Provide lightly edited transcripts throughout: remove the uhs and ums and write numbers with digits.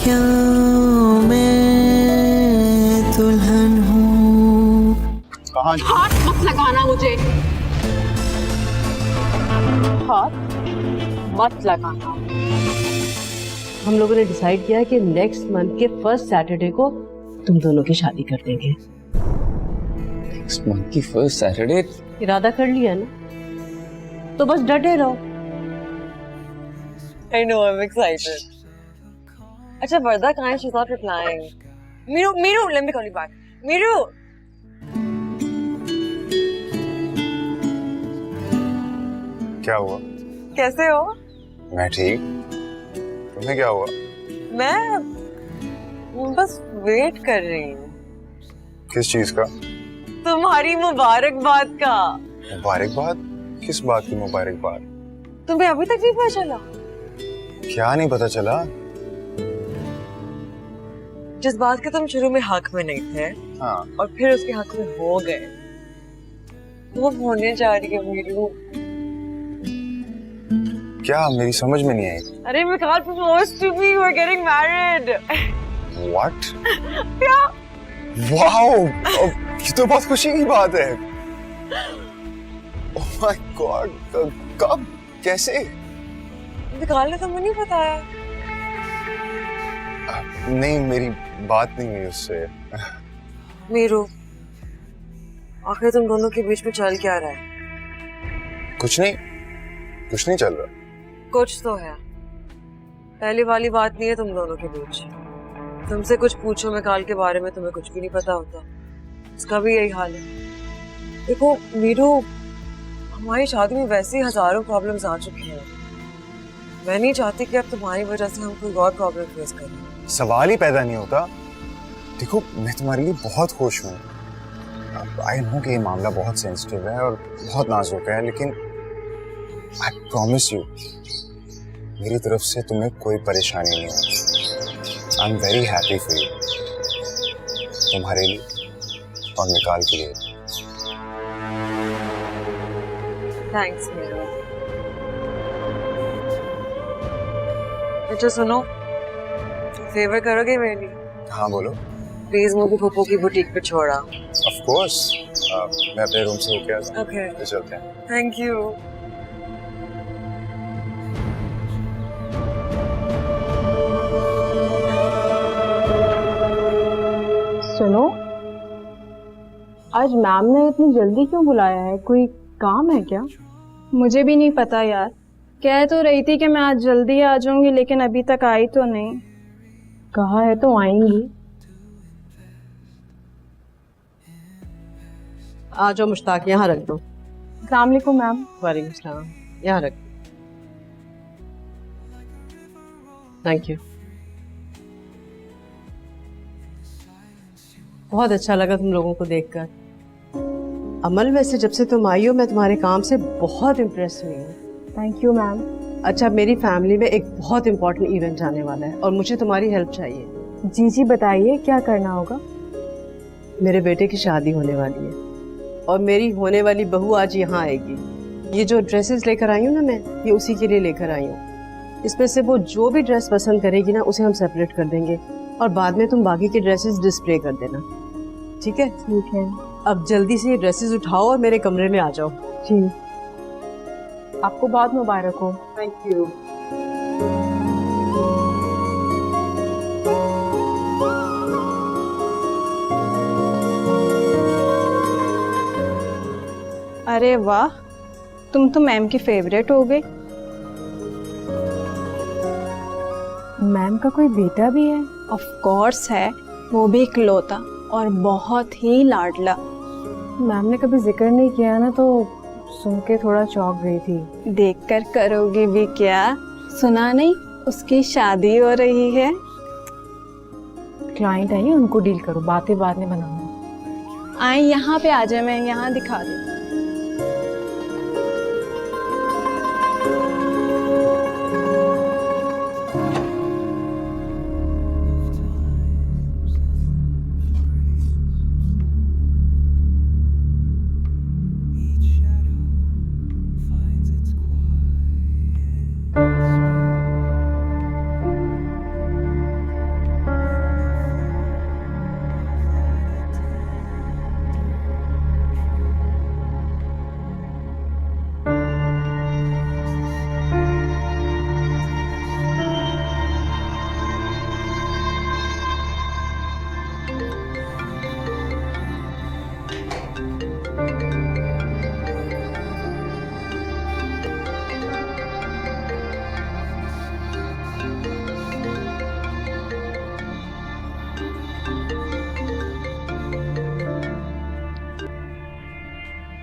क्या मैं दुल्हन हूँ? कहाँ? हाथ मत लगाना मुझे, हाथ मत लगाना। हम लोगों ने डिसाइड किया है कि नेक्स्ट मंथ के फर्स्ट सैटरडे को तुम दोनों की शादी कर देंगे। नेक्स्ट मंथ की फर्स्ट सैटरडे? इरादा कर लिया ना, तो बस डटे रहो। I know, I'm excited. अच्छा, वर्दा कहाँ है? She's not replying. Miru, let me call you back. Miru. क्या हुआ? कैसे हो? मैं ठीक। तुम्हें क्या हुआ? मैं बस वेट कर रही हूँ किस चीज का? तुम्हारी मुबारकबाद का। मुबारकबाद? किस बात की मुबारकबाद? तुम्हें अभी तक नहीं पता चला? क्या नहीं पता चला? जिस बात के तुम शुरू में हक में नहीं थे, हाँ। और फिर उसके हक में हो गए, वो होने जा रही है मीरू। क्या? मेरी समझ में नहीं आई। अरे Mikaal proposed to me, we're getting married. What? क्या? वाओ! ये तो बहुत खुशी की बात है। Oh my God! कब? कैसे? मिकाल ने तुम्हें नहीं बताया? नहीं, मेरी बात नहीं हुई उससे। मीरू, आखिर तुम दोनों के बीच में चल क्या रहा है? कुछ नहीं चल रहा। कुछ तो है। पहली वाली बात नहीं है तुम दोनों के बीच। तुमसे कुछ पूछो मिकाल के बारे में, तुम्हें कुछ भी नहीं पता होता। इसका भी यही हाल है। देखो मीरू, हमारी शादी में वैसे ही हजारों प्रॉब्लम्स आ चुके हैं। मैं नहीं चाहती कि अब तुम्हारी वजह से हम कोई और प्रॉब्लम फेस करें। सवाल ही पैदा नहीं होता। देखो, मैं तुम्हारे लिए बहुत खुश हूँ। आई नो कि ये मामला बहुत सेंसिटिव है और बहुत नाजुक है, लेकिन आई प्रॉमिस यू, मेरी तरफ से तुम्हें कोई परेशानी नहीं होगी। I am very happy for you, तुम्हारे लिए और निकाल के लिए। थैंक्स मीरू। अच्छा सुनो, फेवर करोगे मेरे लिए? हाँ बोलो। प्लीज मुझे फूफो की बुटीक पे छोड़ा। ऑफ कोर्स, मैं अपने रूम से होके आता हूँ। ओके, तो चलते हैं। Thank you. सुनो, आज मैम ने इतनी जल्दी क्यों बुलाया है? कोई काम है क्या? मुझे भी नहीं पता यार। कह तो रही थी कि मैं आज जल्दी आ जाऊंगी, लेकिन अभी तक आई तो नहीं। कहा है तो आएंगी। आ जाओ मुश्ताक, यहाँ रख दो। अस्सलाम वालेकुम मैम। वालेकुम सलाम, यहाँ रख। Thank you. बहुत अच्छा लगा तुम लोगों को देखकर। अमल, वैसे जब से तुम आई हो मैं तुम्हारे काम से बहुत इम्प्रेस हुई हूँ। Thank you ma'am. अच्छा, मेरी फैमिली में एक बहुत इम्पोर्टेंट इवेंट आने वाला है और मुझे तुम्हारी हेल्प चाहिए। जी जी बताइए, क्या करना होगा? मेरे बेटे की शादी होने वाली है और मेरी होने वाली बहू आज यहाँ आएगी। ये जो ड्रेसेस लेकर आई हूँ ना मैं, ये उसी के लिए लेकर आई हूँ। इसमें से वो जो भी ड्रेस पसंद करेगी ना, उसे हम सेपरेट कर देंगे और बाद में तुम बाकी के ड्रेसेस डिस्प्ले कर देना, ठीक है? ठीक है। अब जल्दी से ये ड्रेसेस उठाओ और मेरे कमरे में आ जाओ। जी, आपको बहुत मुबारक हो। Thank you. अरे वाह, तुम तो मैम की फेवरेट हो गई। मैम का कोई बेटा भी है? ऑफ कोर्स है, वो भी इकलौता और बहुत ही लाडला। मैम ने कभी जिक्र नहीं किया ना, तो सुन के थोड़ा चौंक गई थी। देखकर करोगी भी क्या? सुना नहीं, उसकी शादी हो रही है। क्लाइंट है, उनको डील करो, बातें बाद में बनाऊंगा। आए यहाँ पे आ जाए, मैं यहाँ दिखा दूँ।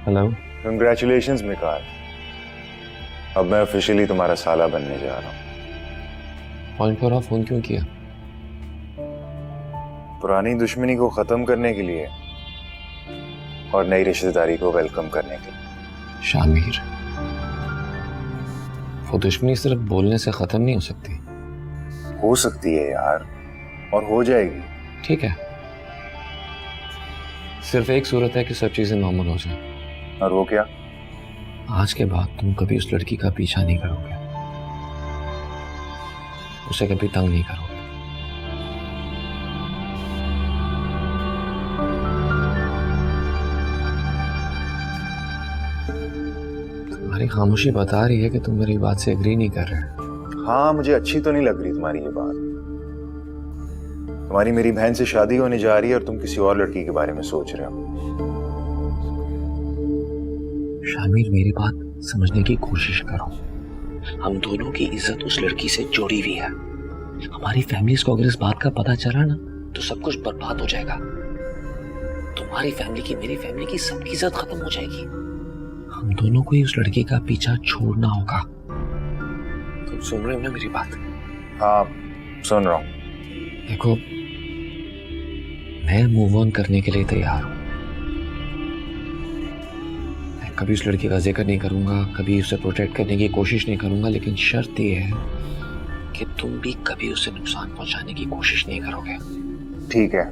हेलो। कंग्रेचुलेशंस मिकाल, अब मैं ऑफिशियली तुम्हारा साला बनने जा रहा हूँ। पॉइंट पर फोन क्यों किया? पुरानी दुश्मनी को खत्म करने के लिए और नई रिश्तेदारी को वेलकम करने के लिए। शामिर, वो दुश्मनी सिर्फ बोलने से खत्म नहीं हो सकती। हो सकती है यार, और हो जाएगी। ठीक है, सिर्फ एक सूरत है कि सब चीजें नॉर्मल हो जाए। और वो क्या? आज के बाद तुम कभी उस लड़की का पीछा नहीं करोगे, उसे कभी तंग नहीं करोगे। तुम्हारी खामोशी बता रही है कि तुम मेरी बात से एग्री नहीं कर रहे। हाँ, मुझे अच्छी तो नहीं लग रही तुम्हारी ये बात। तुम्हारी मेरी बहन से शादी होने जा रही है और तुम किसी और लड़की के बारे में सोच रहे हो। शामिर, मेरी बात समझने की कोशिश करो। हम दोनों की इज्जत उस लड़की से जुड़ी हुई है। हमारी फैमिलीज को अगर इस बात का पता चला ना तो सब कुछ बर्बाद हो जाएगा। तुम्हारी फैमिली की, मेरी फैमिली की, सबकी इज्जत खत्म हो जाएगी। हम दोनों को ही उस लड़की का पीछा छोड़ना होगा। तुम सुन रहे हो ना मेरी बात? हाँ, सुन रहा हूँ। देखो, मैं मूव ऑन करने के लिए तैयार हूं। मैं कभी उस लड़की का जिक्र नहीं करूंगा, कभी उसे प्रोटेक्ट करने की कोशिश नहीं करूंगा, लेकिन शर्त यह है कि तुम भी कभी उसे नुकसान पहुंचाने की कोशिश नहीं करोगे। ठीक है,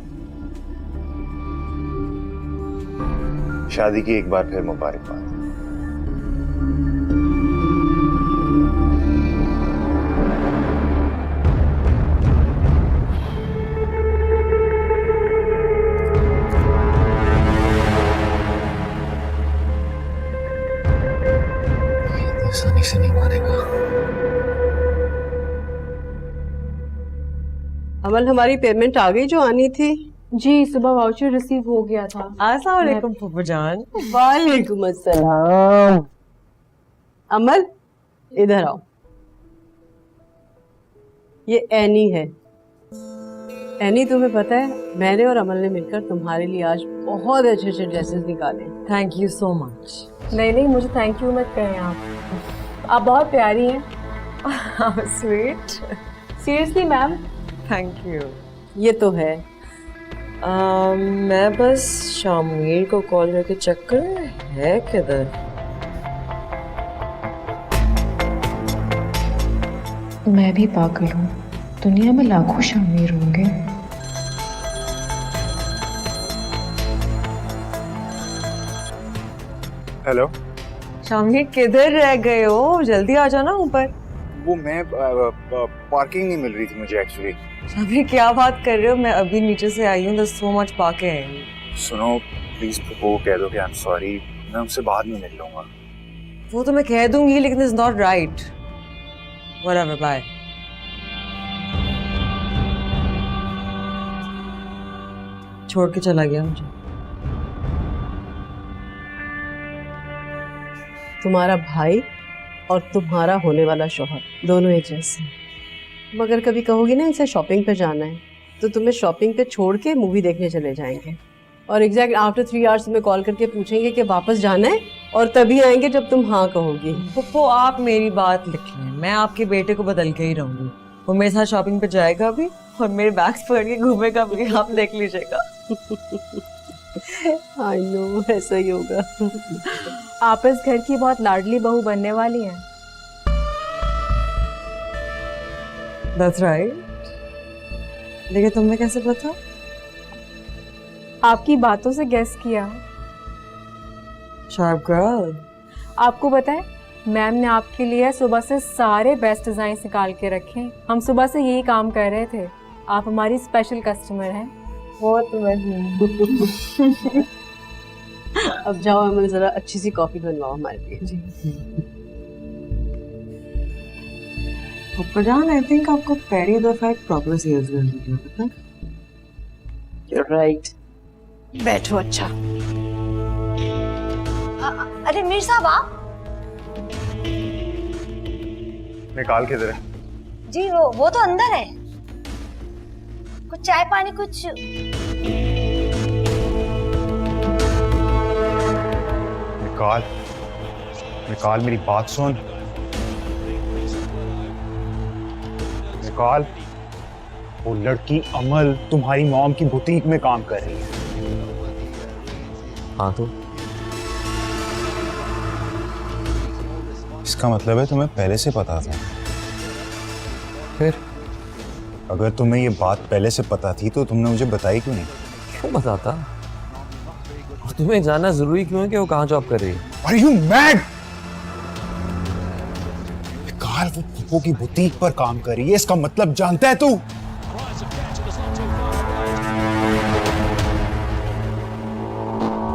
शादी की एक बार फिर मुबारकबाद। आसानी से नहीं मानेगा। अमल, हमारी पेमेंट आ गई जो आनी थी? जी, सुबह वाउचर रिसीव हो गया था। अस्सलाम वालेकुम फूफा जान। वालेकुम अस्सलाम। अमल, इधर आओ। ये एनी है। एनी, तुम्हें पता है मैंने और अमल ने मिलकर तुम्हारे लिए आज बहुत अच्छे अच्छे ड्रेसेस निकाले। Thank you so much. नहीं, मुझे थैंक यू मत करें आप बहुत प्यारी हैं। Sweet. Seriously ma'am. Thank you. ये तो है। मैं बस शामिर को कॉल करके चेक कर है किधर। मैं भी पागल हूँ, दुनिया में लाखों शामिर होंगे। हेलो शामिर, किधर रह गए हो? जल्दी आ जाओ ना ऊपर। वो मैं पार्किंग नहीं मिल रही थी मुझे एक्चुअली। शामिर, क्या बात कर रहे हो? मैं अभी नीचे से आई हूँ, सो मच पाके आई हूँ। सुनो प्लीज, वो कह दो कि आई एम सॉरी, मैं उनसे बाद में मिल लूंगा। वो तो मैं कह दूंगी, लेकिन it's not right. Whatever, bye. छोड़ के चला गया मुझे। तुम्हारा भाई और तुम्हारा होने वाला शौहर दोनों एक जैसे हैं। मगर कभी कहोगी ना इनसे शॉपिंग पे जाना है तो तुम्हें शॉपिंग पे छोड़ के मूवी देखने चले जाएंगे, और एग्जैक्ट आफ्टर 3 आवर्स तुम्हें कॉल करके पूछेंगे कि वापस जाना है, और तभी आएंगे जब तुम हाँ कहोगी। पप्पू, आप मेरी बात लिख लें, मैं आपके बेटे को बदल के ही रहूंगी। वो मेरे साथ शॉपिंग पे जाएगा भी और मेरे बैग्स पकड़ के घूमेगा भी, आप देख लीजिएगा। आई नो, ऐसा ही होगा। आप इस घर की बहुत लाडली बहू बनने वाली हैं। That's right. लेकिन तुमने कैसे पता? आपकी बातों से गेस किया। Sharp girl. आपको पता है मैम ने आपके लिए सुबह से सारे बेस्ट डिजाइन निकाल के रखे हैं। हम सुबह से यही काम कर रहे थे। आप हमारी स्पेशल कस्टमर हैं। वो तो मैं हूँ। अब जाओ अमल, जरा अच्छी सी कॉफी बनवाओ हमारे लिए। पप्पा जान, आई थिंक आपको पहली दफा एक प्रॉपर सेल्स गर्ल दिया, पता है? You're right. बैठो। अच्छा, अरे मीर साहब आप? निकाल किधर है? जी वो तो अंदर है। कुछ चाय पानी कुछ। निकाल निकाल, मेरी बात सुन। निकाल, वो लड़की अमल तुम्हारी मॉम की बुटीक में काम कर रही है। हाँ तो इसका मतलब है तुम्हें पहले से पता था। फिर अगर तुम्हें ये बात पहले से पता थी तो तुमने मुझे बताई क्यों नहीं? क्यों बताता? और तुम्हें जानना जरूरी क्यों है कि वो कहाँ जॉब कर रही है? Are you mad? निकाल, वो पप्पू की बुटीक पर काम कर रही है, इसका मतलब जानता है तू?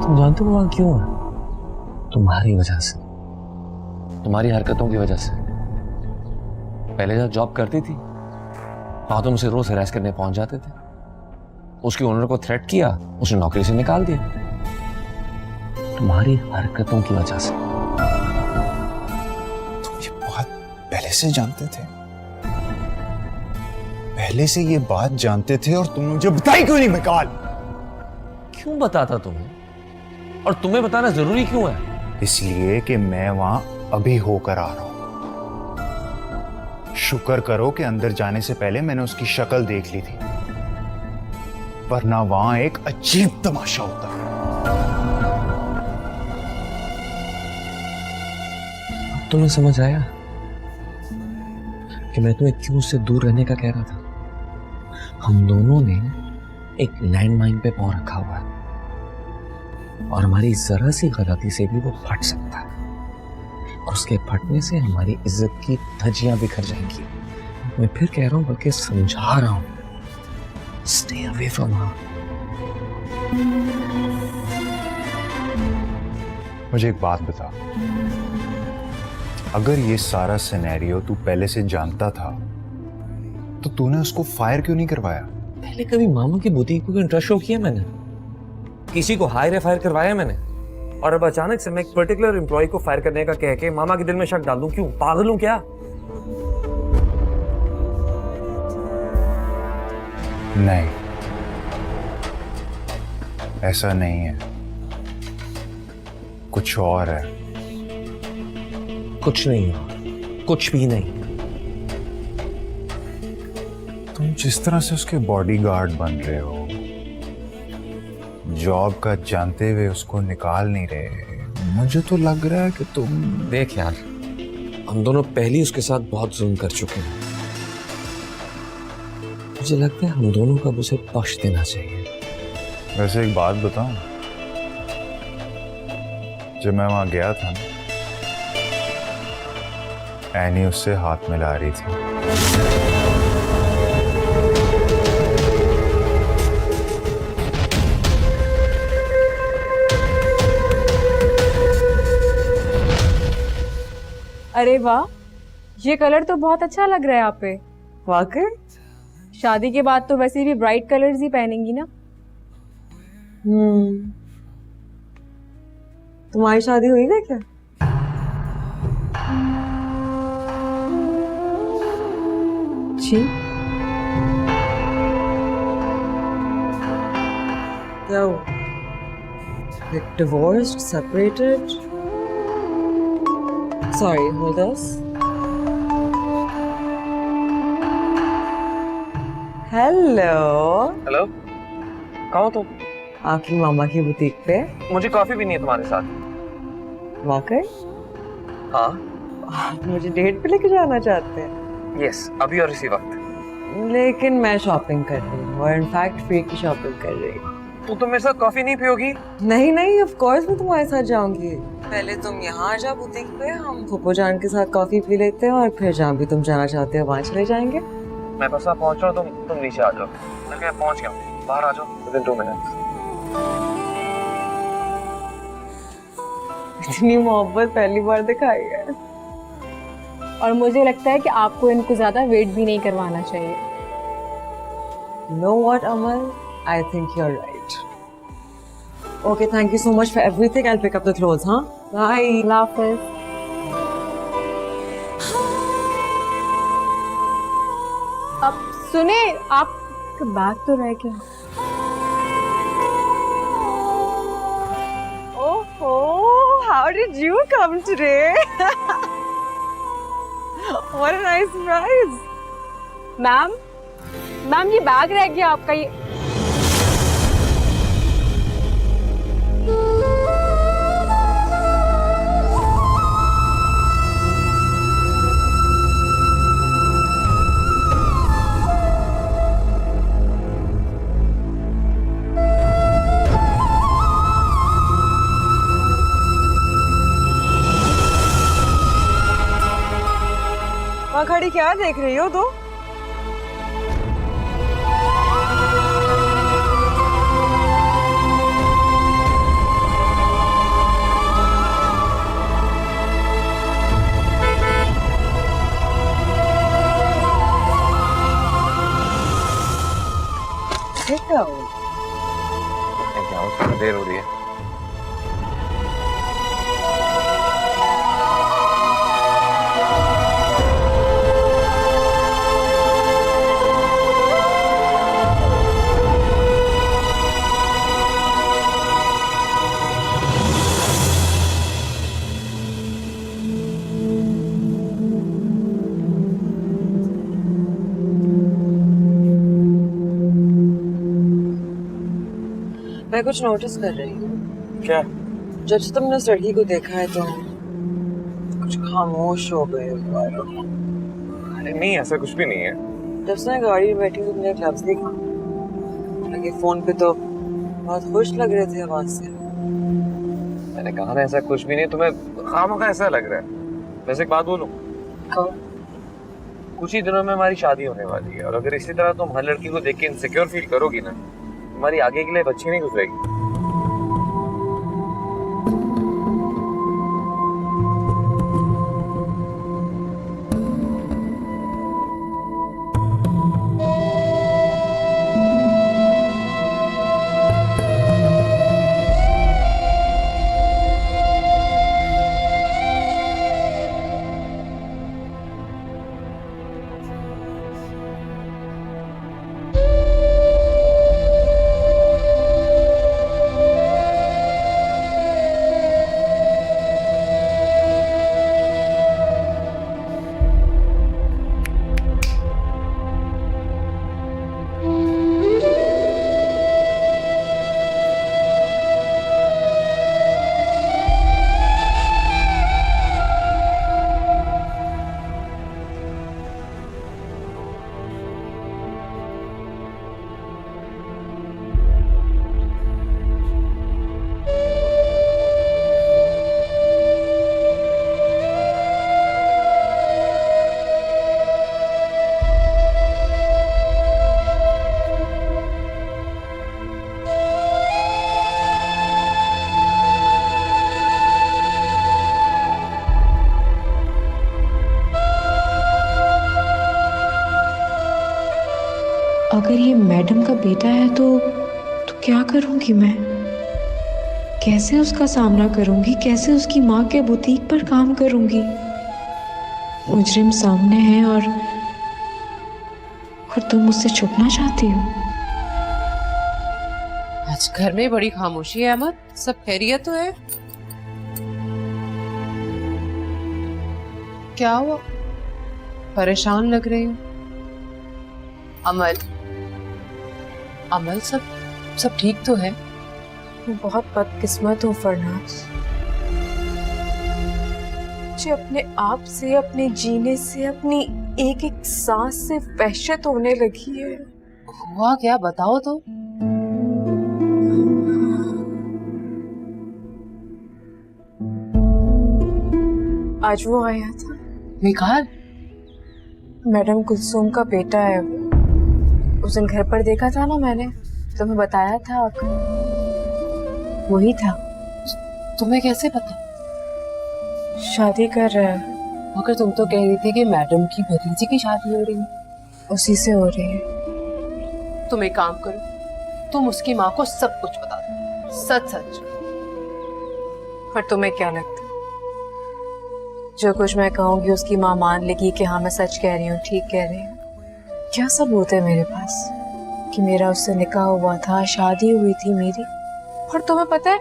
तुम जानते हो वहां क्यों है? तुम्हारी वजह से, तुम्हारी हरकतों की वजह से। पहले जब जॉब करती थी वहां तुम उसे रोज हरास करने पहुंच जाते थे। उसके ओनर को थ्रेट किया, उसने नौकरी से निकाल दिया, तुम्हारी हरकतों की वजह से। तुम ये बात पहले से जानते थे? पहले से ये बात जानते थे और तुमने मुझे बताई क्यों नहीं? निकाल। क्यों बताता तुम्हें? और तुम्हें बताना जरूरी क्यों है? इसलिए कि मैं वहां अभी होकर आ रहा हूं। शुक्र करो कि अंदर जाने से पहले मैंने उसकी शक्ल देख ली थी, वरना वहां एक अजीब तमाशा होता। तुम्हें समझ आया कि मैं तुम्हें क्यों उससे दूर रहने का कह रहा था? हम दोनों ने एक लैंडमाइन पे पांव रखा हुआ है और हमारी जरा सी गलती से भी वो फट सकता है और उसके फटने से हमारी इज्जत की धज्जियां बिखर जाएंगी। मैं फिर कह रहा हूं, बल्कि समझा रहा हूं, स्टे अवे फ्रॉम हर। मुझे एक बात बता, अगर ये सारा सिनेरियो तू पहले से जानता था तो तूने उसको फायर क्यों नहीं करवाया? पहले कभी मामा की बुटीक को इंटरेस्ट शो किया मैंने? किसी को हायर या फायर करवाया मैंने? और अब अचानक से मैं एक पर्टिकुलर एम्प्लॉय को फायर करने का कह के मामा के दिल में शक डाल दूं? क्यों? पागल हूं क्या? नहीं, ऐसा नहीं है, कुछ और है। कुछ नहीं और, कुछ भी नहीं। तुम जिस तरह से उसके बॉडीगार्ड बन रहे हो, जॉब का जानते हुए उसको निकाल नहीं रहे, मुझे तो लग रहा है कि तुम... देख यार, हम दोनों पहले ही उसके साथ बहुत जुल्म कर चुके हैं। मुझे लगता है हम दोनों का उसे बख्श देना चाहिए। वैसे एक बात बताऊं, जब मैं वहां गया था ना, एनी उससे हाथ मिला रही थी। अरे वाह, ये कलर तो बहुत अच्छा लग रहा है आप पे। वाकई? शादी के बाद तो वैसे भी ब्राइट कलर्स ही पहनेंगी ना। तुम्हारी शादी हुई ना क्या? जी। क्या हुआ? Like divorced, separated? Sorry, hold us. Hello. Hello, कहाँ हो तुम? आपकी मामा की बुटीक पे। मुझे कॉफी भी नहीं है तुम्हारे साथ। वाकई? हाँ। आप मुझे डेट पे लेके जाना चाहते हैं? यस, अभी और इसी वक्त। लेकिन मैं शॉपिंग कर रही हूँ और इनफैक्ट फ्री की शॉपिंग कर रही हूँ। तो मेरे साथ कॉफी नहीं पियोगी? नहीं नहीं, ऑफ कोर्स मैं तुम्हारे साथ जाऊंगी। पहले तुम यहाँ आ जाओ बुटीक पे, हम फूफो जान के साथ कॉफी पी लेते हैं और फिर जहाँ भी तुम जाना चाहते हो वहाँ चले जाएंगे। मैं बस वहाँ पहुँच रहा हूँ, तुम नीचे आ जाओ। मैं पहुँच गया हूँ, बाहर आ जाओ विदिन 2 मिनट्स। इतनी मोहब्बत पहली बार दिखाई है। और मुझे लगता है कि आपको इनको ज्यादा वेट भी नहीं करवाना चाहिए। No what, Amal? I think you're right. Okay, thank you so much for everything. I'll pick up the clothes, huh? Bye. अल्लाह हाफिज। अब सुने, आप बैग तो रह गया। ओहो, How did you come today? What a nice surprise. Ma'am ये bag रह गया आपका ये। वहाँ खड़ी क्या देख रही हो दो? क्या देर हो रही है। मैं कुछ नोटिस कर रही हूँ। क्या? जब से तुमने उस लड़की को देखा है तो कुछ खामोश हो गए हो। अरे नहीं, ऐसा कुछ भी नहीं है। जब से मैं गाड़ी में बैठी तुमने एक लफ्ज देखा, हालांकि फोन पे तो बहुत खुश लग रहे थे आवाज से। मैंने कहा ना ऐसा कुछ भी नहीं, तुम्हें खामखा ऐसा लग रहा है। वैसे एक बात बोलूं? कुछ ही दिनों में हमारी शादी होने वाली है और अगर इसी तरह तुम हर लड़की को देख के इनसिक्योर फील करोगी ना, हमारी आगे के लिए अच्छी नहीं गुजरेगी। अगर ये मैडम का बेटा है तो क्या करूंगी मैं? कैसे उसका सामना करूंगी? कैसे उसकी माँ के बुटीक पर काम करूंगी? मुजरिम सामने है और तुम मुझसे छुपना चाहती हो? आज घर में बड़ी खामोशी है अहमद, सब खैरियत तो है? क्या हुआ? परेशान लग रही हो। अमल सब ठीक तो है? मैं बहुत बदकिस्मत हूँ फरनाज, मुझे अपने आप से, अपने जीने से, अपनी एक एक सांस से वहशत होने लगी है। हुआ क्या, बताओ तो। आज वो आया था निकाल। मैडम कुलसुम का बेटा है वो। उस दिन घर पर देखा था ना मैंने, तुम्हें बताया था आपको, वही था। तुम्हें कैसे पता? शादी कर रहा है। मगर तुम तो कह रही थी कि मैडम की भतीजी की शादी हो रही है। उसी से हो रही है। तुम एक काम करो, तुम उसकी माँ को सब कुछ बता दो, सच सच। पर तुम्हें क्या लगता है, जो कुछ मैं कहूंगी उसकी माँ मान लेगी कि हाँ मैं सच कह रही हूँ, ठीक कह रही हूँ? क्या सबूत है मेरे पास कि मेरा उससे निकाह हुआ था, शादी हुई थी मेरी? और तुम्हें पता है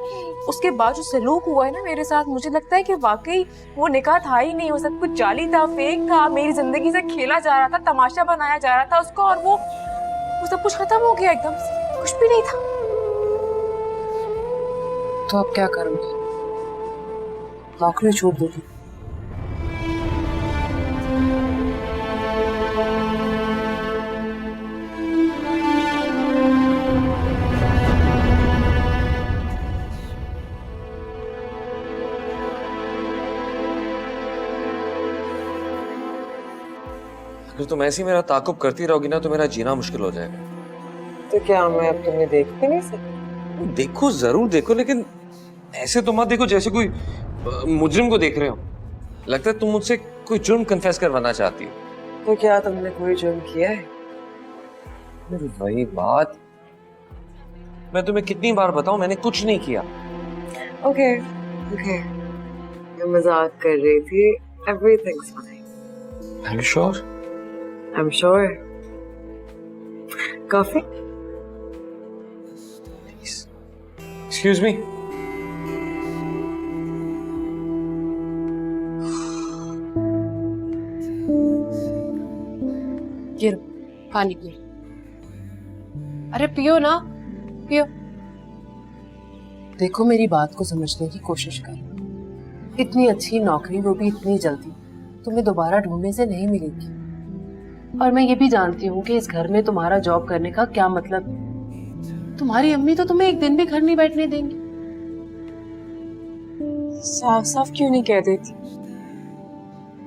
उसके बाद जो सलूक हुआ है ना मेरे साथ, मुझे लगता है कि वाकई वो निकाह था ही नहीं, वो सब कुछ जाली था, फेक था, मेरी जिंदगी से खेला जा रहा था, तमाशा बनाया जा रहा था उसको, और वो सब कुछ खत्म हो गया एकदम से, कुछ भी नहीं था। तो अब क्या करूंगी? नौकरी छोड़ दूंगी? अगर तुम ऐसी मेरा ताकुब करती रहोगी ना तो मेरा जीना मुश्किल हो जाएगा। तो क्या मैं अब तुम्हें देख भी नहीं सकती? देखो जरूर देखो, लेकिन ऐसे तो मत देखो जैसे कोई मुजरिम को देख रहे हो। लगता है तुम मुझसे कोई जुर्म कन्फेस करवाना चाहती हो। तो क्या तुमने कोई जुर्म किया है? वही बात, मैं तुम्हें कितनी बार बताऊं, मैंने कुछ नहीं किया। ओके ओके, मैं मजाक कर रही थी। Everything's fine. Are you sure? I'm sure. Coffee? Excuse me. ये लो, पानी पियो। अरे पियो ना, पियो। देखो मेरी बात को समझने की कोशिश कर। इतनी अच्छी नौकरी, वो भी इतनी जल्दी, तुम्हें दोबारा ढूंढने से नहीं मिलेगी। और मैं ये भी जानती हूँ कि इस घर में तुम्हारा जॉब करने का क्या मतलब। तुम्हारी अम्मी तो तुम्हें एक दिन भी घर नहीं बैठने देंगी। साफ साफ क्यों नहीं कह देती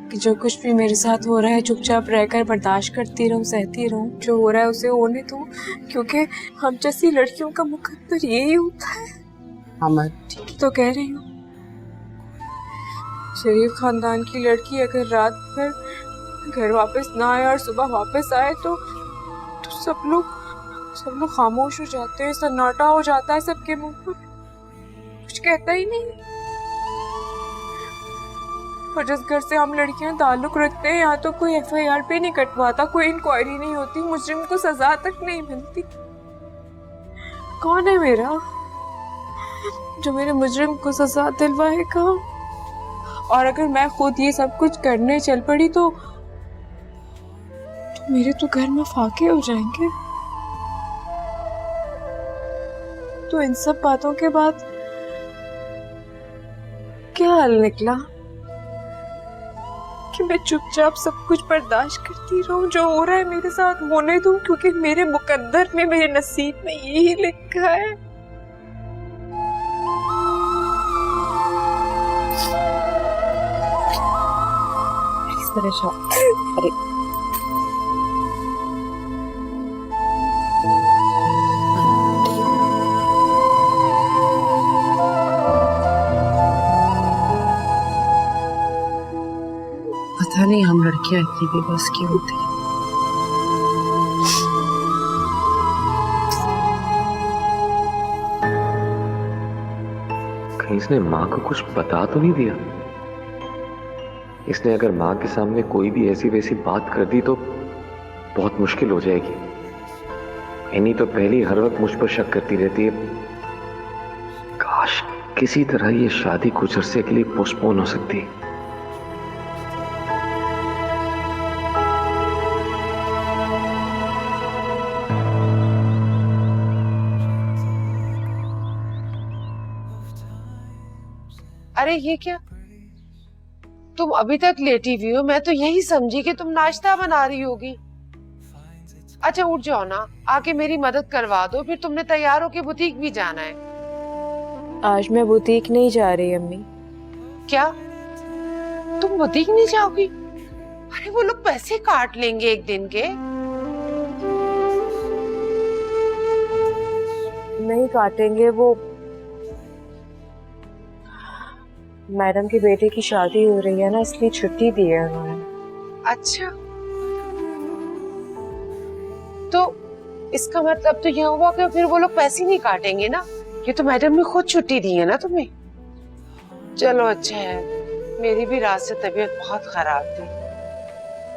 कि जो कुछ भी मेरे साथ हो रहा है चुपचाप रहकर बर्दाश्त करती रहूं, सहती रहूं, जो हो रहा है उसे होने दो, क्योंकि हम जैसी लड़कियों का मुकद्दर यही होता है। अमर, ठीक तो कह रही हूँ। शरीफ खानदान की लड़की अगर रात भर घर वापस ना आए और सुबह वापस आए तो सब लोग खामोश हो जाते हैं, सन्नाटा हो जाता है सबके मुंह पर, कुछ कहता ही नहीं। और जिस घर से हम लड़कियां ताल्लुक रखते हैं यहाँ तो कोई FIR पे नहीं कटवाता, कोई इंक्वायरी नहीं होती, मुजरिम को सजा तक नहीं मिलती। कौन है मेरा जो मेरे मुजरिम को सजा दिलवाएगा? और अगर मैं खुद ये सब कुछ करने चल पड़ी तो मेरे तो घर में फाके हो जाएंगे। तो इन सब बातों के बाद क्या हल निकला कि मैं चुपचाप सब कुछ बर्दाश्त करती रहूं, जो हो रहा है मेरे साथ होने दूं, क्योंकि मेरे मुकद्दर में, मेरे नसीब में यही लिखा है। अरे पता नहीं हम लड़कियां इतनी बेबस क्यों होती हैं। कहीं इसने माँ को कुछ बता तो नहीं दिया? इसने अगर माँ के सामने कोई भी ऐसी वैसी बात कर दी तो बहुत मुश्किल हो जाएगी। इन्हीं तो पहली हर वक्त मुझ पर शक करती रहती है। काश किसी तरह ये शादी कुछ अरसे के लिए पोस्टपोन हो सकती। अरे ये क्या, तुम अभी तक लेटी हुई हो? मैं तो यही समझी कि तुम नाश्ता बना रही होगी। अच्छा उठ जाओ ना, आके मेरी मदद करवा दो, फिर तुमने तैयार होके बुटीक भी जाना है। आज मैं बुटीक नहीं जा रही अम्मी। क्या तुम बुटीक नहीं जाओगी? अरे वो लोग पैसे काट लेंगे एक दिन के। नहीं काटेंगे, वो मैडम के बेटे की शादी हो रही है ना, इसलिए छुट्टी दी है उन्होंने। अच्छा तो इसका मतलब तो यह हुआ कि फिर वो लोग पैसे नहीं काटेंगे ना? ये तो मैडम ने खुद छुट्टी दी है ना तुम्हें। चलो अच्छा है, मेरी भी रात से तबीयत बहुत खराब थी।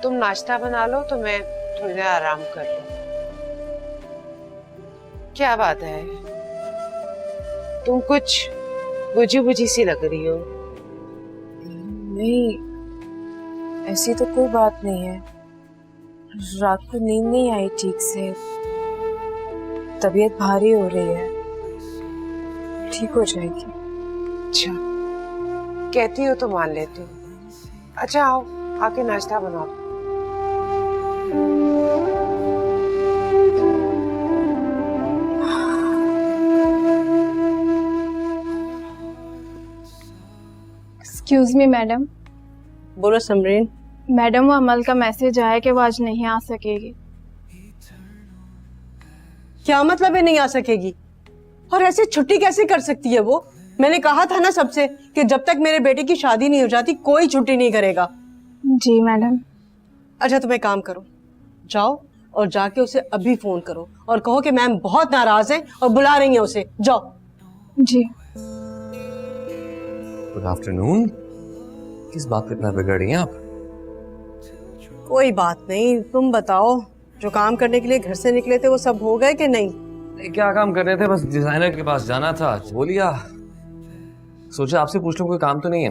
तुम नाश्ता बना लो तो मैं थोड़ी देर आराम कर लूं। क्या बात है, तुम कुछ बुझी बुझी सी लग रही हो। नहीं, ऐसी तो कोई बात नहीं है। रात को नींद नहीं आई ठीक से, तबीयत भारी हो रही है, ठीक हो जाएगी। अच्छा, कहती हो तो मान लेती हूँ। अच्छा आओ, आके नाश्ता बनाओ। Excuse me madam. बोलो समरीन। मैडम, वो अमल का मैसेज आया कि वो आज नहीं आ सकेगी। क्या मतलब है नहीं आ सकेगी? और ऐसे छुट्टी कैसे कर सकती है वो? मैंने कहा था ना सबसे कि जब तक मेरे बेटे की शादी नहीं हो जाती कोई छुट्टी नहीं करेगा। जी मैडम। अच्छा तुम एक काम करो, जाओ और जाके उसे अभी फोन करो और कहो कि मैम बहुत नाराज है और बुला रही है उसे। जाओ। जी। Good afternoon. किस बात पे इतना बिगड़ रही हैं आप? कोई बात नहीं, तुम बताओ, जो काम करने के लिए घर से निकले थे वो सब हो गए कि नहीं? क्या काम कर रहे थे? बस डिजाइनर के पास जाना था, बोलिया सोचा आपसे पूछ लूं, कोई काम तो नहीं है?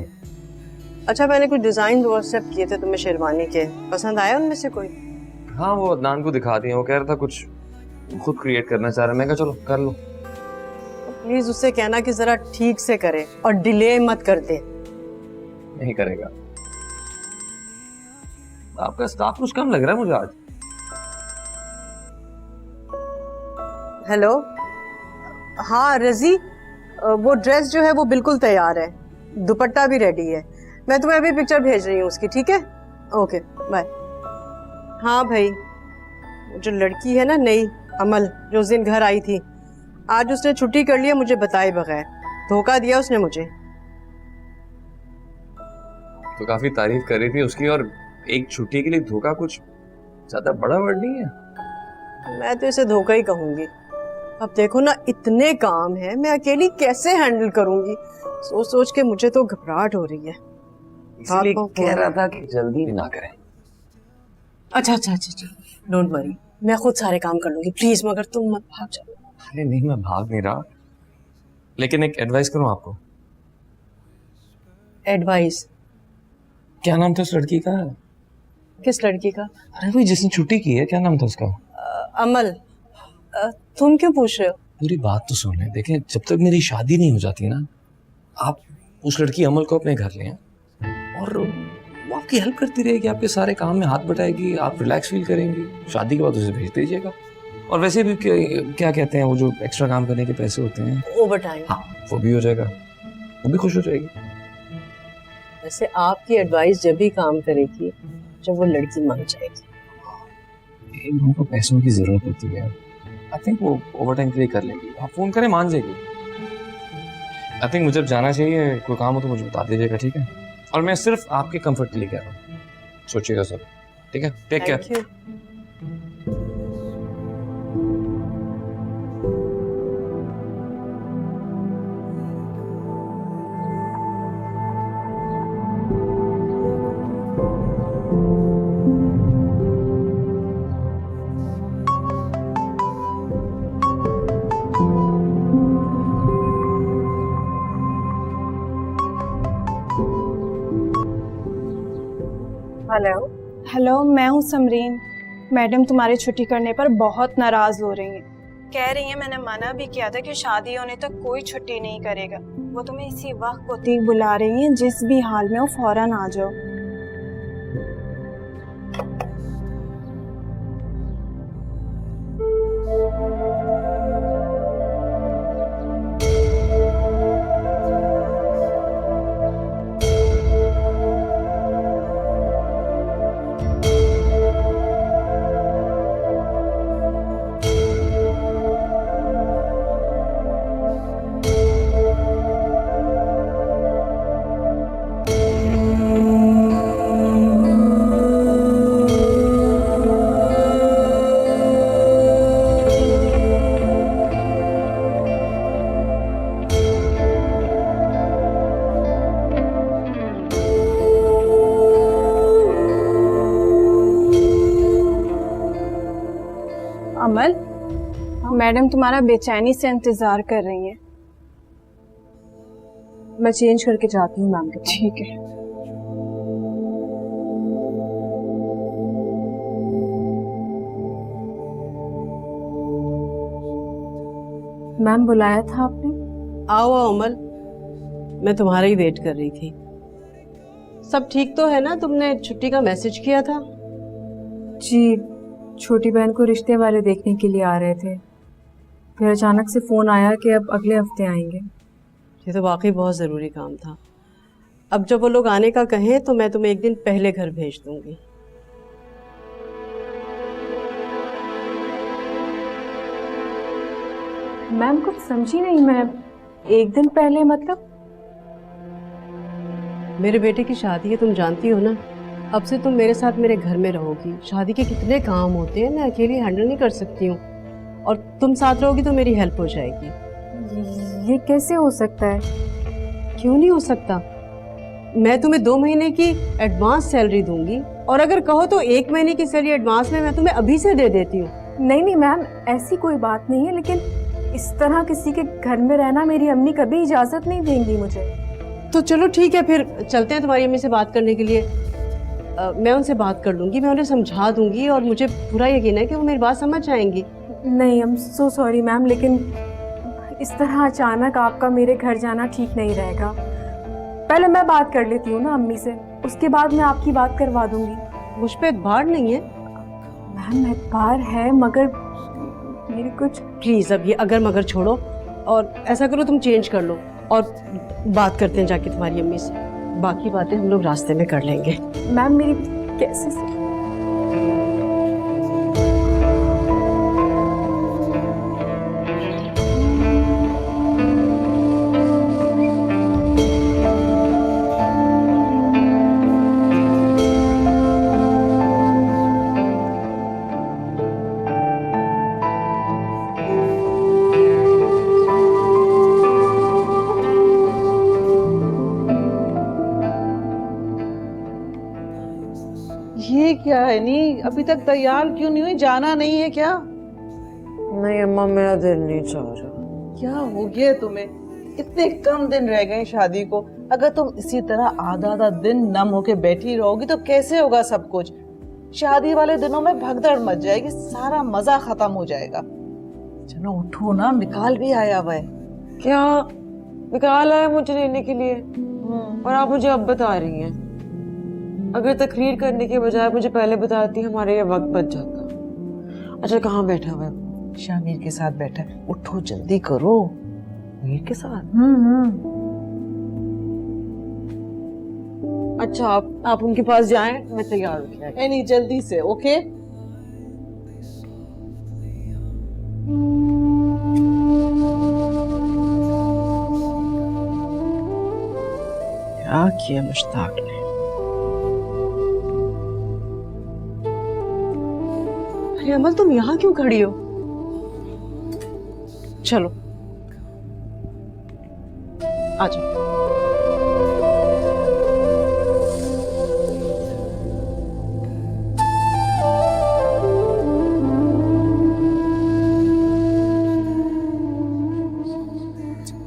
अच्छा, मैंने कुछ डिजाइन व्हाट्सएप किए थे तुम्हें शेरवानी के, पसंद आया उनमें से कोई? हाँ, वो अदनान को दिखा दिए, वो कह रहा था कुछ खुद क्रिएट करना चाह रहा है। मैं कहा चलो कर लो। प्लीज उससे कहना कि जरा ठीक से करे और डिले मत कर दे। नहीं करेगा। आपका स्टाफ कुछ कम लग रहा है मुझे आज। हेलो, हाँ रजी, वो ड्रेस जो है वो बिल्कुल तैयार है, दुपट्टा भी रेडी है। मैं तुम्हें अभी पिक्चर भेज रही हूँ उसकी, ठीक है? Okay bye. हाँ भाई, जो लड़की है ना नई, अमल, जो उस दिन घर आई थी, आज उसने छुट्टी कर लिया मुझे बताए बगैर। धोखा दिया उसने मुझे। तो काफी तारीफ कर रही थी उसकी, और एक छुट्टी के लिए धोखा कुछ ज्यादा बड़ा वर्ड नहीं है। मैं तो इसे धोखा ही कहूंगी। अब देखो ना, इतने काम है, मैं अकेली कैसे हैंडल करूंगी? सोच सोच के मुझे तो घबराहट हो रही है। इसलिए कह रहा था कि जल्दी ना करें। अच्छा अच्छा अच्छा अच्छा, डोंट वरी, मैं खुद सारे काम कर लूंगी, प्लीज, मगर तुम मत भाग जाओ। अरे नहीं, मैं भाग नहीं रहा, लेकिन एक एडवाइस करूं आपको। एडवाइस? क्या नाम था उस लड़की का? किस लड़की का? अरे वही जिसने छुट्टी की है, क्या नाम था उसका? अमल। तुम क्यों पूछ रहे हो? पूरी बात तो सुन ले। देखें, जब तक मेरी शादी नहीं हो जाती ना, आप उस लड़की अमल को अपने घर लें और वो आपकी हेल्प करती रहेगी, आपके सारे काम में हाथ बटाएगी, आप रिलैक्स फील करेंगी। शादी के बाद उसे भेज दीजिएगा। और वैसे भी क्या कहते हैं वो जो एक्स्ट्रा काम करने के पैसे होते हैं, ओवर टाइम, हाँ वो भी हो जाएगा, वो भी खुश हो जाएगी। वैसे आपकी एडवाइस जब भी काम करेगी जब वो लड़की मान जाएगी। एक लोगों को पैसों की जरूरत होती है, आई थिंक वो ओवर टाइम के लिए कर लेगी। आप फोन करें, मान जाएगी। आई थिंक मुझे जाना चाहिए, कोई काम हो तो मुझे बता दीजिएगा, ठीक है? और मैं सिर्फ आपके कंफर्ट के लिए कह रहा हूँ, सोचिएगा सब, ठीक है? Take care. हेलो। हेलो, मैं हूँ समरीन। मैडम तुम्हारी छुट्टी करने पर बहुत नाराज हो रही हैं। कह रही हैं मैंने मना भी किया था कि शादी होने तक कोई छुट्टी नहीं करेगा। वो तुम्हें इसी वक्त बुटीक बुला रही हैं, जिस भी हाल में हो फौरन आ जाओ। अमल, मैडम तुम्हारा बेचैनी से इंतजार कर रही हैं। मैं चेंज करके जाती हूँ मैम के पास। ठीक है। मैम बुलाया था आपने? आओ अमल, मैं तुम्हारा ही वेट कर रही थी। सब ठीक तो है ना? तुमने छुट्टी का मैसेज किया था? जी, छोटी बहन को रिश्ते वाले देखने के लिए आ रहे थे, फिर अचानक से फोन आया कि अब अगले हफ्ते आएंगे। ये तो वाकई बहुत ज़रूरी काम था। अब जब वो लोग आने का कहें तो मैं तुम्हें एक दिन पहले घर भेज दूंगी। मैम कुछ समझी नहीं मैं, एक दिन पहले मतलब? मेरे बेटे की शादी है, तुम जानती हो ना। अब से तुम मेरे साथ मेरे घर में रहोगी। शादी के कितने काम होते हैं, मैं अकेली हैंडल नहीं कर सकती हूँ, और तुम साथ रहोगी तो मेरी हेल्प हो जाएगी। ये कैसे हो सकता है? क्यों नहीं हो सकता? मैं तुम्हें 2 महीने की एडवांस सैलरी दूंगी, और अगर कहो तो 1 महीने की सैलरी एडवांस में मैं तुम्हें अभी से दे देती हूँ। नहीं नहीं मैम, ऐसी कोई बात नहीं है, लेकिन इस तरह किसी के घर में रहना मेरी अम्मी कभी इजाजत नहीं देंगी मुझे। तो चलो ठीक है, फिर चलते हैं तुम्हारी अम्मी से बात करने के लिए। मैं उनसे बात कर लूंगी, मैं उन्हें समझा दूंगी, और मुझे पूरा यकीन है कि वो मेरी बात समझ जाएंगी। नहीं, I am so sorry ma'am, लेकिन इस तरह अचानक आपका मेरे घर जाना ठीक नहीं रहेगा। पहले मैं बात कर लेती हूँ ना अम्मी से, उसके बाद मैं आपकी बात करवा दूंगी। मुझ पे एतबार नहीं है? मैम एतबार है, मगर मेरी कुछ। प्लीज अब ये अगर मगर छोड़ो, और ऐसा करो तुम चेंज कर लो और बात करते हैं जाके तुम्हारी अम्मी से। बाकी बातें हम लोग रास्ते में कर लेंगे। मैम मेरी कैसे से? ये क्या है नी, अभी तक तैयार क्यों नहीं हुई? जाना नहीं है क्या? नहीं अम्मा, मेरा दिल नहीं चाह रहा। क्या हो गया तुम्हें? इतने कम दिन रह गए शादी को। अगर तुम इसी तरह आधा आधा दिन नम होके बैठी रहोगी तो कैसे होगा सब कुछ? शादी वाले दिनों में भगदड़ मच जाएगी, सारा मजा खत्म हो जाएगा। चलो उठो ना, मिकाल भी आया हुआ है। क्या मिकाल आया मुझे लेने के लिए? और आप मुझे अब बता रही हैं? अगर तकरीर करने के बजाय मुझे पहले बताती, हमारे ये वक्त बच जाता। अच्छा, कहाँ बैठा हुआ है? शामिर के साथ बैठा है। उठो जल्दी करो। मीर के साथ? अच्छा, आप उनके पास जाएं, मैं तैयार हो गया। नहीं, जल्दी से। ओके। क्या किया मुश्ताक ने? अरे अमल, तुम यहाँ क्यों खड़ी हो? चलो आ जाओ।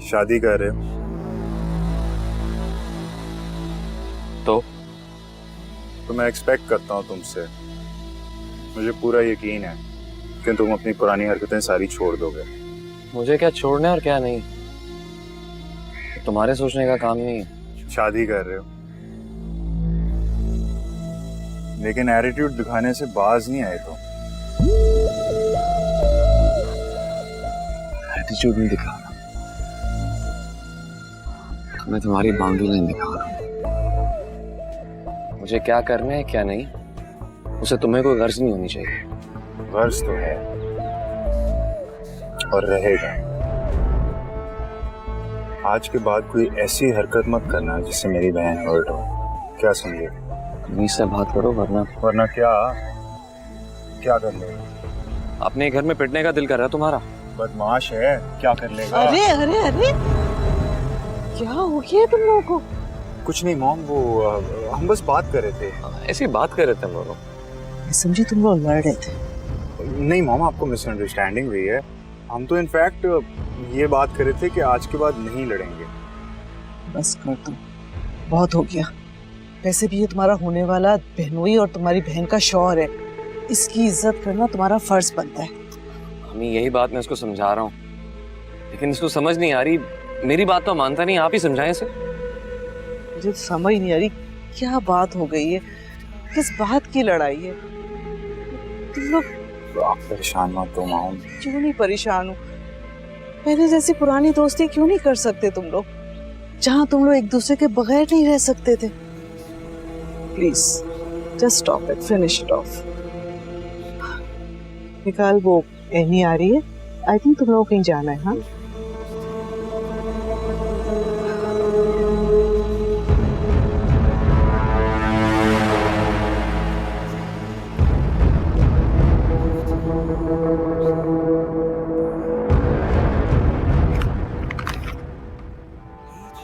शादी कर रहे हो तो मैं एक्सपेक्ट करता हूँ तुमसे, मुझे पूरा यकीन है कि तुम अपनी पुरानी हरकतें सारी छोड़ दोगे। मुझे क्या छोड़ना और क्या नहीं, तुम्हारे सोचने का काम नहीं है। शादी कर रहे हो, लेकिन एटीट्यूड दिखाने से बाज नहीं आए। तो एटीट्यूड नहीं दिखा रहा, मैं तुम्हारी बाउंड्री लाइन दिखा रहा हूँ। मुझे क्या करना है क्या नहीं, उसे तुम्हें कोई गर्ज नहीं होनी चाहिए। गर्ज तो है और रहेगा। आज के बाद कोई ऐसी हरकत मत करना जिससे मेरी बहन हर्ट हो। क्या समझे? तमीज से बात करो, वरना क्या कर लेगा? अपने घर में पिटने का दिल कर रहा है तुम्हारा? बदमाश है, क्या कर लेगा? अरे अरे अरे, क्या हो गया तुम लोगों को? कुछ नहीं मॉम, वो हम बस बात कर रहे थे। ऐसी बात कर रहे थे हम लोग। समझी तुम लोग लड़ रहे थे। नहीं मॉम, आपको मिसअंडरस्टैंडिंग हुई है। हम तो इनफैक्ट ये बात कर रहे थे कि आज के बाद नहीं लड़ेंगे। बस कर दो, बहुत हो गया। वैसे भी ये तुम्हारा होने वाला बहनोई और तुम्हारी बहन का शौहर है, इसकी इज्जत करना तुम्हारा फर्ज बनता है। अम्मी यही बात मैं इसको समझा रहा हूँ, लेकिन इसको समझ नहीं आ रही। मेरी बात तो मानता नहीं, आप ही समझाएं इसे। मुझे तो समझ नहीं आ रही क्या बात हो गई है, किस बात की लड़ाई है। तुम लोग आप परेशान मत हो माओ। क्यों नहीं परेशान हो? पहले जैसी पुरानी दोस्ती क्यों नहीं कर सकते तुम लोग, जहाँ तुम लोग एक दूसरे के बगैर नहीं रह सकते थे? Please just stop it, finish it of. निकाल, वो एनी आ रही है, आई थिंक तुम लोगों को कहीं जाना है। हाँ,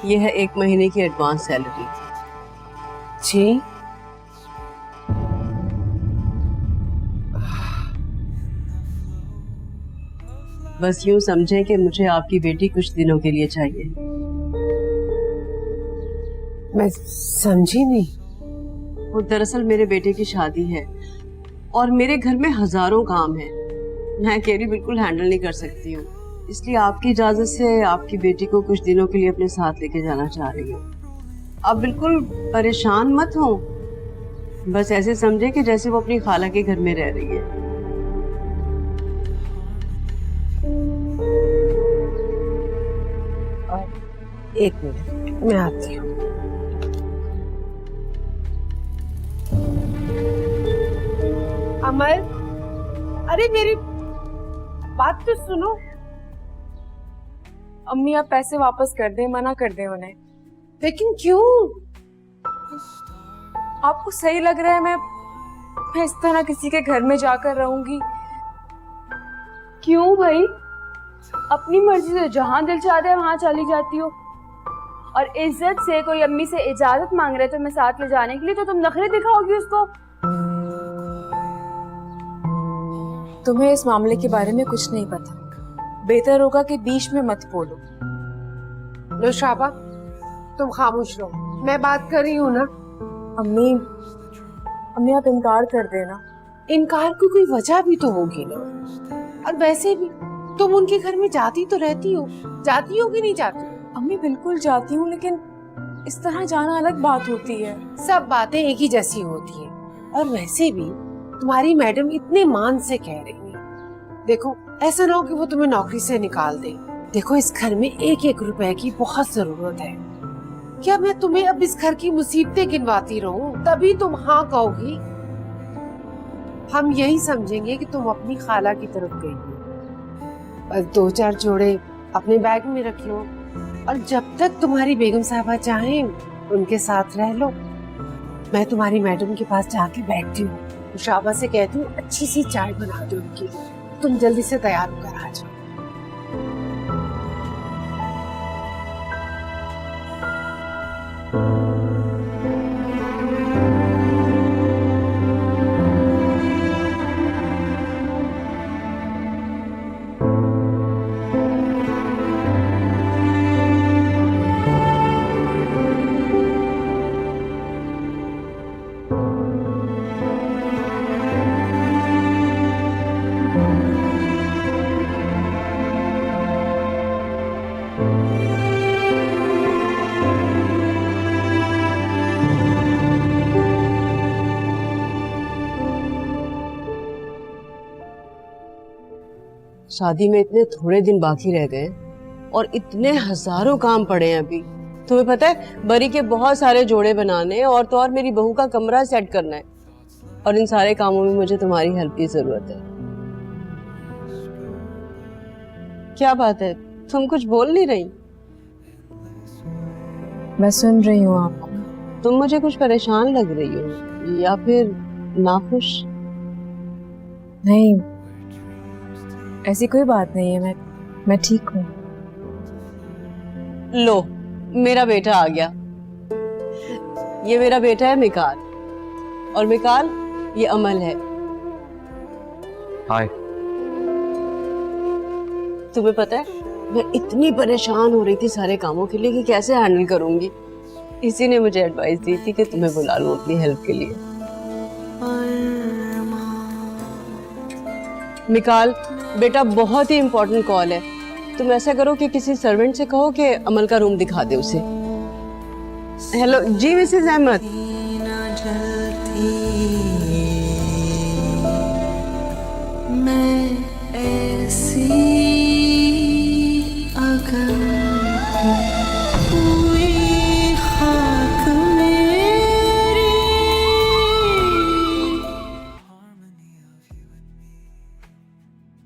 ये है 1 महीने की एडवांस सैलरी। जी बस यूं समझें कि मुझे आपकी बेटी कुछ दिनों के लिए चाहिए। मैं समझी नहीं। वो दरअसल मेरे बेटे की शादी है और मेरे घर में हजारों काम है, मैं अकेली बिल्कुल हैंडल नहीं कर सकती हूँ, इसलिए आपकी इजाजत से आपकी बेटी को कुछ दिनों के लिए अपने साथ लेके जाना चाह रही हूँ। आप बिल्कुल परेशान मत हो, बस ऐसे समझे कि जैसे वो अपनी खाला के घर में रह रही है। एक मिनट, मैं आती हूँ। अमर, अरे मेरी बात तो सुनो। अम्मी आप पैसे वापस कर दें, मना कर दें उन्हें। लेकिन क्यों? आपको सही लग रहा है मैं इस तरह किसी के घर में जाकर रहूंगी? क्यों भाई, अपनी मर्जी से जहां दिल चाहता है वहां चली जाती हो, और इज्जत से कोई अम्मी से इजाजत मांग रहे तो मैं साथ ले जाने के लिए, तो तुम नखरे दिखाओगी उसको? तुम्हें इस मामले के बारे में कुछ नहीं पता, बेहतर होगा कि बीच में मत बोलो। लो शाबा, तुम खामोश रहो, मैं बात कर रही हूँ ना। अम्मी आप इनकार कर देना। इनकार की कोई वजह भी तो होगी ना, और वैसे भी तुम उनके घर में जाती तो रहती हो, जाती हो कि नहीं जाती? अम्मी बिल्कुल जाती हूँ, लेकिन इस तरह जाना अलग बात होती है। सब बातें एक ही जैसी होती है, और वैसे भी तुम्हारी मैडम इतने मान से कह रही है। देखो, ऐसा ना हो कि वो तुम्हें नौकरी से निकाल दे। देखो, इस घर में 1-1 रुपए की बहुत जरूरत है। क्या मैं तुम्हें अब इस घर की मुसीबतें गिनवाती रहूं तभी तुम हाँ कहोगी? हम यही समझेंगे कि तुम अपनी खाला की तरफ गई हो। बस 2-4 जोड़े अपने बैग में रखियो, और जब तक तुम्हारी बेगम साहबा चाहें उनके साथ रह लो। मैं तुम्हारी मैडम के पास जाके बैठती हूँ, शाबा से कहती हूँ अच्छी सी चाय बना दो उनके लिए। तुम जल्दी से तैयार होकर आ जाओ। शादी में इतने थोड़े दिन बाकी रह गए और इतने हजारों काम पड़े हैं अभी। तुम्हें पता है, बरी के बहुत सारे जोड़े बनाने और तो और मेरी बहू का कमरा सेट करना है, और इन सारे कामों में मुझे तुम्हारी हेल्प की जरूरत है। क्या बात है, तुम कुछ बोल नहीं रही? मैं सुन रही हूँ आपको। तुम मुझे कुछ परेशान लग रही हो या फिर नाखुश? नहीं, ऐसी कोई बात नहीं है, मैं ठीक हूँ। लो, मेरा बेटा आ गया। ये मेरा बेटा है मिकाल, और मिकाल ये अमल है। हाय। तुम्हें पता है, मैं इतनी परेशान हो रही थी सारे कामों के लिए कि कैसे हैंडल करूंगी। इसी ने मुझे एडवाइस दी थी कि तुम्हें बुला लूं अपनी हेल्प के लिए। मिकाल बेटा, बहुत ही इम्पोर्टेंट कॉल है। तुम ऐसा करो कि किसी सर्वेंट से कहो कि अमल का रूम दिखा दे उसे। हेलो जी मिसेस अहमद। मैं